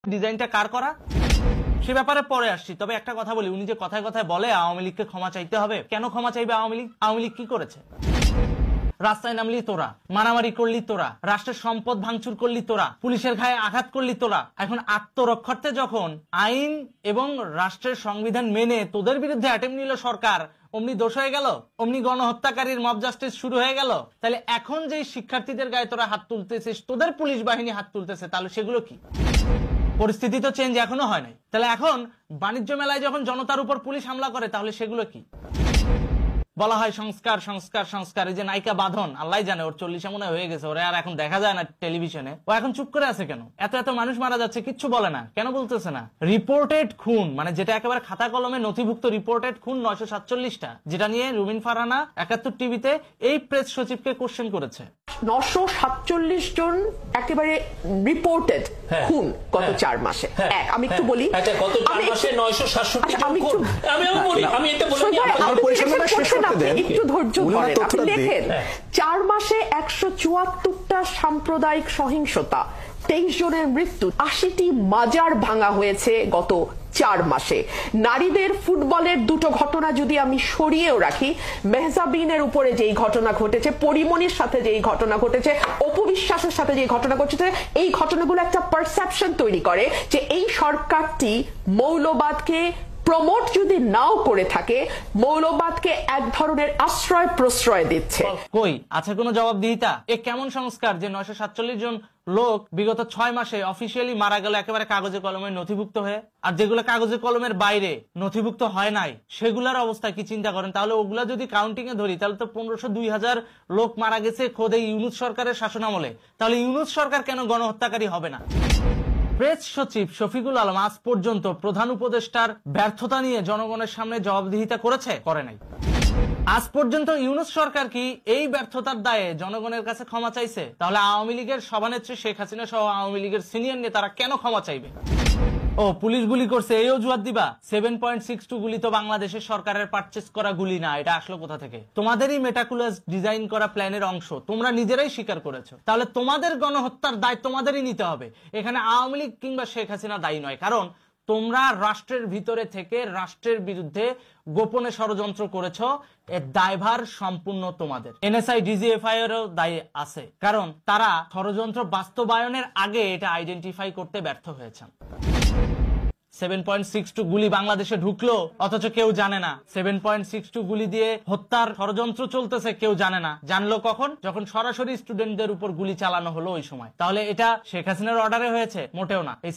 ডিজাইনটা কার করা সে ব্যাপারে পরে আসছি। তবে একটা কথা বলি, উনি যে কথায় কথায় বলে আওয়ামী লীগকে ক্ষমা চাইতে হবে, কেন ক্ষমা চাইবে আওয়ামী লীগ? আওয়ামী লীগ কি করেছে? রাস্তায় নামলি তোরা, মারামারি করলি তোরা, রাষ্ট্রের সম্পদ ভাঙচুর করলি তোরা, পুলিশের গায়ে আঘাত করলি তোরা। এখন আত্মরক্ষার্থে যখন আইন এবং রাষ্ট্রের সংবিধান মেনে তোদের বিরুদ্ধে অ্যাটেম্প নিল সরকার, অমনি দোষ হয়ে গেল, অমনি গণহত্যাকারীর মব জাস্টিস শুরু হয়ে গেল। তাহলে এখন যে শিক্ষার্থীদের গায়ে তোরা হাত তুলতেছিস, তোদের পুলিশ বাহিনী হাত তুলতেছে, তাহলে সেগুলো কি? পরিস্থিতি তো চেঞ্জ এখনো হয় নাই। তাহলে এখন বাণিজ্য মেলায় যখন জনতার উপর পুলিশ হামলা করে, তাহলে সেগুলো কি? বলা হয় সংস্কার সংস্কার সংস্কার। এই যে নায়িকা বাঁধন, আল্লাহ জানে ওর 40 মনে হয়ে গেছে, ওরা আর এখন দেখা যায় না টেলিভিশনে। ও এখন চুপ করে আছে কেন? এত এত মানুষ মারা যাচ্ছে, কিচ্ছু বলে না কেন? বলতেছে না রিপোর্টেড খুন, মানে যেটা একেবারে খাতা কলমে নথিভুক্ত রিপোর্টেড খুন 947টা, যেটা নিয়ে রুমিন ফারহানা 71 টিভিতে এই প্রেস সচিবকে কোশ্চেন করেছে। 947 জন একেবারে রিপোর্টেড খুন গত 4 মাসে। আমি একটু বলি, গত 4 মাসে 967 জন খুন। আমি এটা বলি, একটু ধৈর্য ধরেন। আপনি দেখেন 4 মাসে 174টা সাম্প্রদায়িক সহিংসতা, 23 জনের মৃত্যু, 80টি মাজার ভাঙা হয়েছে গত 4 মাসে। নারীদের ফুটবলের দুটো ঘটনা যদি আমি সরিয়েও রাখি, মেহজাবিনের উপরে যেই ঘটনা ঘটেছে, পরিমণির সাথে যেই ঘটনা ঘটেছে, অপবিশ্বাসের সাথে যেই ঘটনা ঘটেছে, এই ঘটনাগুলো একটা পারসেপশন তৈরি করে যে এই সরকারটি মৌলবাদকে প্রমোট যদি নাও করে থাকে, মৌলবাদকে এক ধরনের আশ্রয় প্রশ্রয় দিচ্ছে। কই আছে কোনো জবাবদিহিতা? এ কেমন সংস্কার যে 947 জন লোক বিগত 6 মাসে অফিসিয়ালি মারা গেল একেবারে কাগজে কলমে নথিভুক্ত হয়ে, আর যেগুলো কাগজে কলমের বাইরে নথিভুক্ত হয় নাই সেগুলোর অবস্থা কি চিন্তা করেন? তাহলে ওগুলা যদি কাউন্টিং এ ধরি, তাহলে তো 1500-2000 লোক মারা গেছে খোদ এই ইউনূস সরকারের শাসনামলে। তাহলে ইউনূস সরকার কেন গণহত্যাকারী হবে না? প্রেস সচিব শফিকুল আলম আজ পর্যন্ত প্রধান উপদেষ্টার ব্যর্থতা নিয়ে জনগণের সামনে জবাবদিহিতা করেছে? করে নাই। আজ পর্যন্ত ইউনূস সরকার কি এই ব্যর্থতার দায়ে জনগণের কাছে ক্ষমা চাইছে? তাহলে আওয়ামী লীগের সভানেত্রী শেখ হাসিনা সহ আওয়ামী লীগের সিনিয়র নেতারা কেন ক্ষমা চাইবে? ও পুলিশ গুলি করছে এই অজুহাত দিবা? 7.62 গুলি তো বাংলাদেশের সরকারের পারচেজ করা গুলি না, এটা আসলো কোথা থেকে? তোমাদেরই মেটাকুলাস ডিজাইন করা প্ল্যানের অংশ, তোমরা নিজেরাই স্বীকার করেছো। তাহলে তোমাদের গণহত্যার দায় তোমাদেরই নিতে হবে। এখানে আওয়ামী লীগ কিংবা শেখ হাসিনা দায়ী নয়, কারণ তোমরা রাষ্ট্রের ভিতরে থেকে রাষ্ট্রের বিরুদ্ধে গোপনে ষড়যন্ত্র করেছো। এর দায়ভার সম্পূর্ণ তোমাদের। এনএসআই ডিজিএফআই এরও দায়ী আছে, কারণ তারা ষড়যন্ত্র বাস্তবায়নের আগে এটা আইডেন্টিফাই করতে ব্যর্থ হয়েছে। 7.62 গুলি বাংলাদেশে ঢুকলো অথচ কেউ জানে না। 7.62 গুলি দিয়ে হত্যার ষড়যন্ত্র চলতেছে, কেউ জানে না। জানলো কখন? যখন সরাসরি স্টুডেন্টদের উপর গুলি চালানো হলো ওই সময়। তাহলে এটা শেখ হাসিনার অর্ডারে হয়েছে? মোটেও না। এই